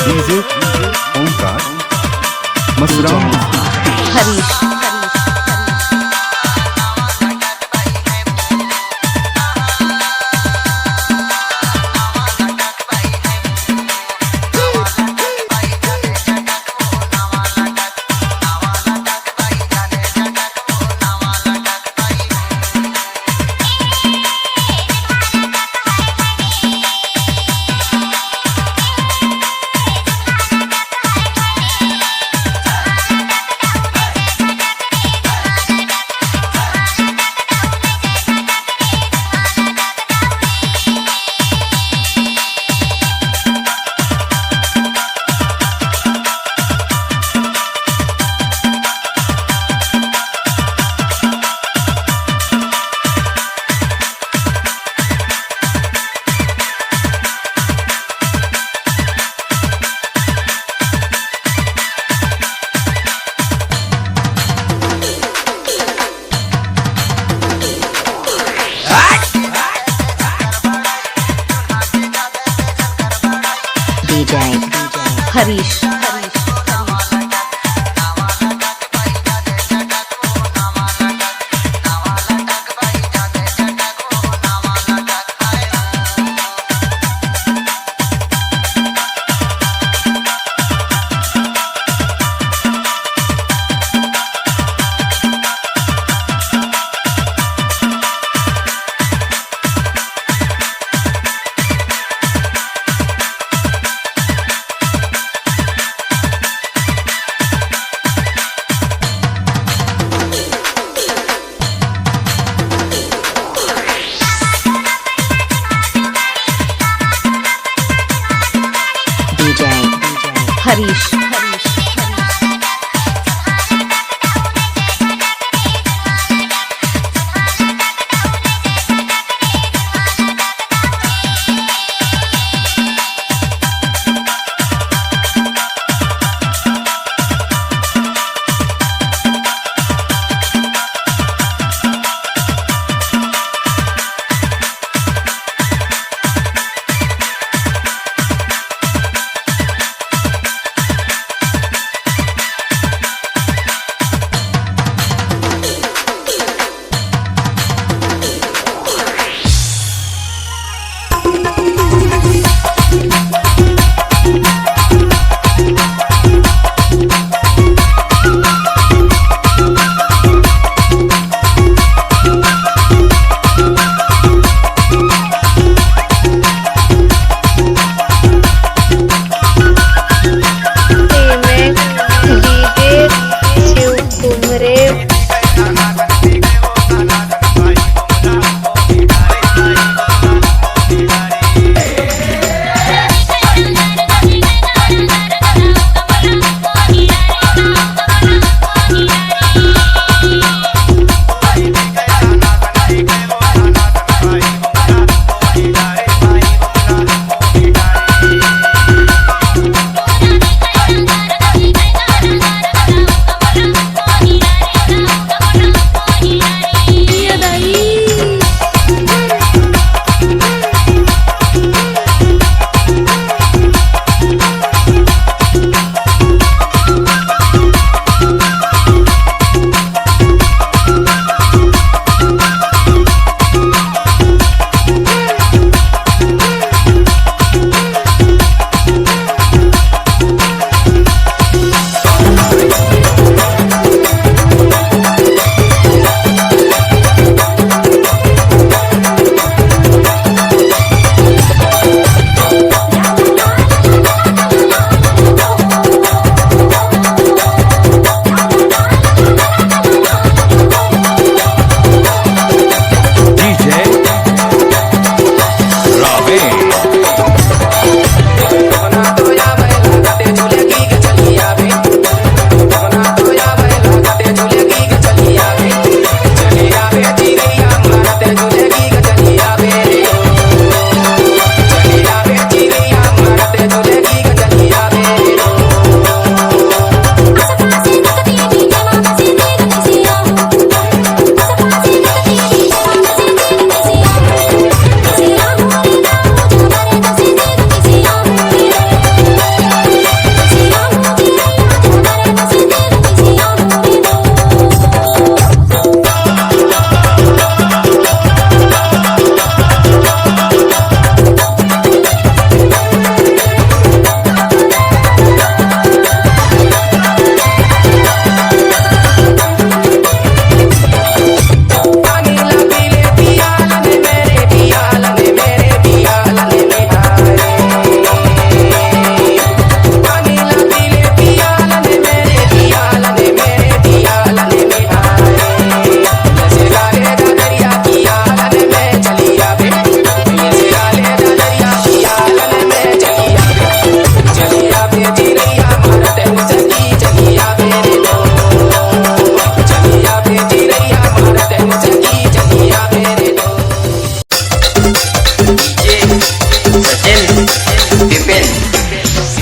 DJ Omkar Masram Harish DJ Harish Harish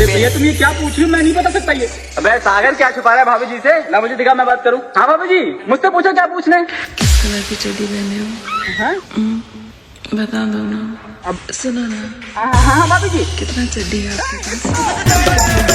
अरे भैया तुम ये क्या पूछ रही हो, मैं नहीं बता सकता ये। अबे सागर क्या छुपा रहा है भाभी जी से? ना मुझे दिखा, मैं बात करूं। हाँ भाभी जी, मुझसे पूछो क्या पूछना है। किस कलर की चड्डी पहने हो? हाँ बता दो ना। अब सुनो ना, हाँ हाँ हाँ भाभी जी। कितना चड्डी है आपके पास?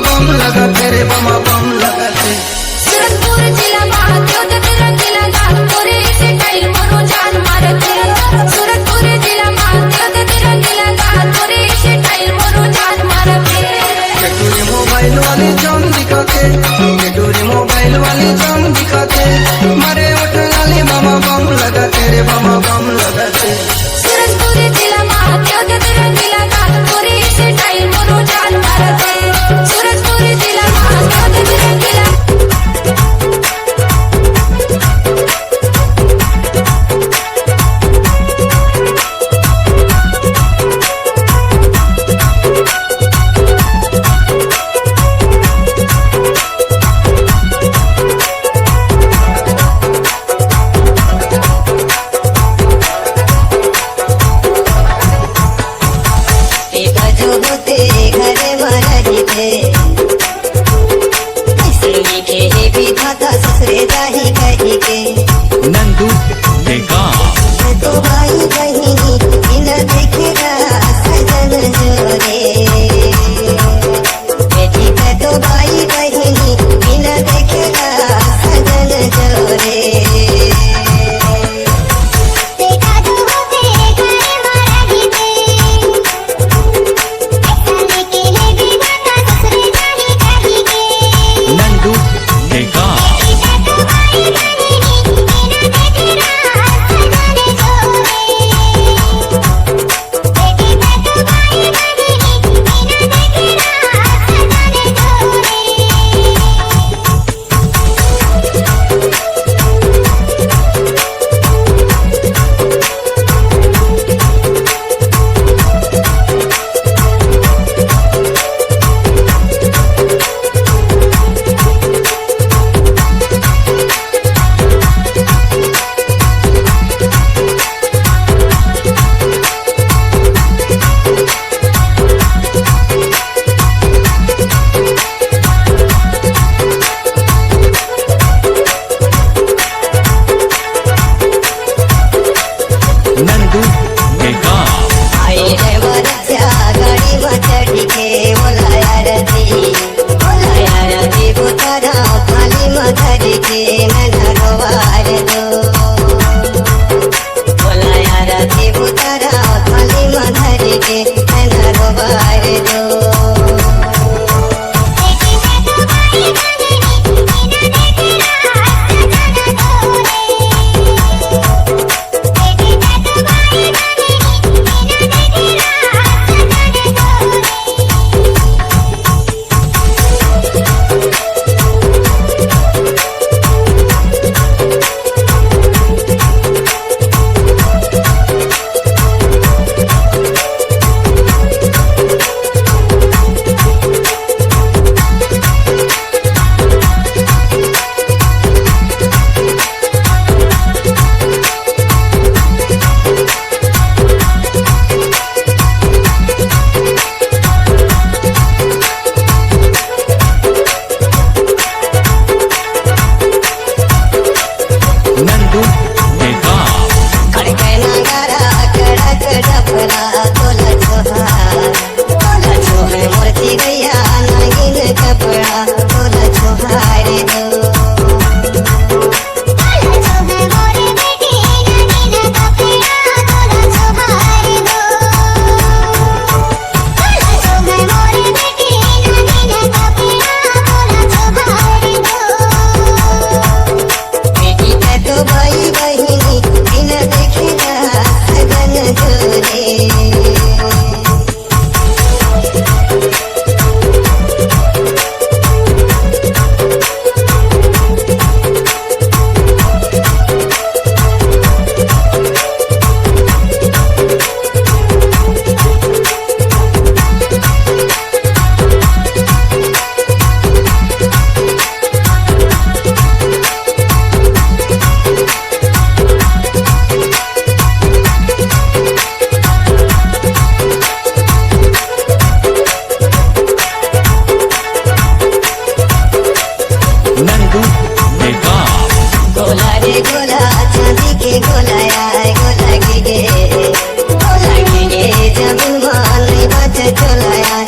बम लगा तेरे बम लगा सूरजपुर जिला महादेव कही कही के नंदू टेका तो भाई बहिनी बिना देखेगा सजन जोरे बेटी का तो भाई बहिनी बिना देखेगा सजन जोरे देखा तो होते घर मारा गीते ऐसा लेके ले बिना का ससुर जाही कही के नंदू टेका नंदू टेका आई रे मरचा गाड़ी में चढ़ के बोलाया रती बुतरा थाली में धर के नैना रोवार दो बोलाया रती बुतरा थाली में धर के नैना रोवार दो नंदू टेका खड़कना गारा कड़क डफरा तोला छोहार मूर्ति गैया नागिन कपड़ा तोला छोहार दो बेटी का तो भाई बहिनी बिना देखेगा सजन जोरे नंदू टेका गोला रे गोला चांदी के गोलाया गोला गे जब मान बच चलाया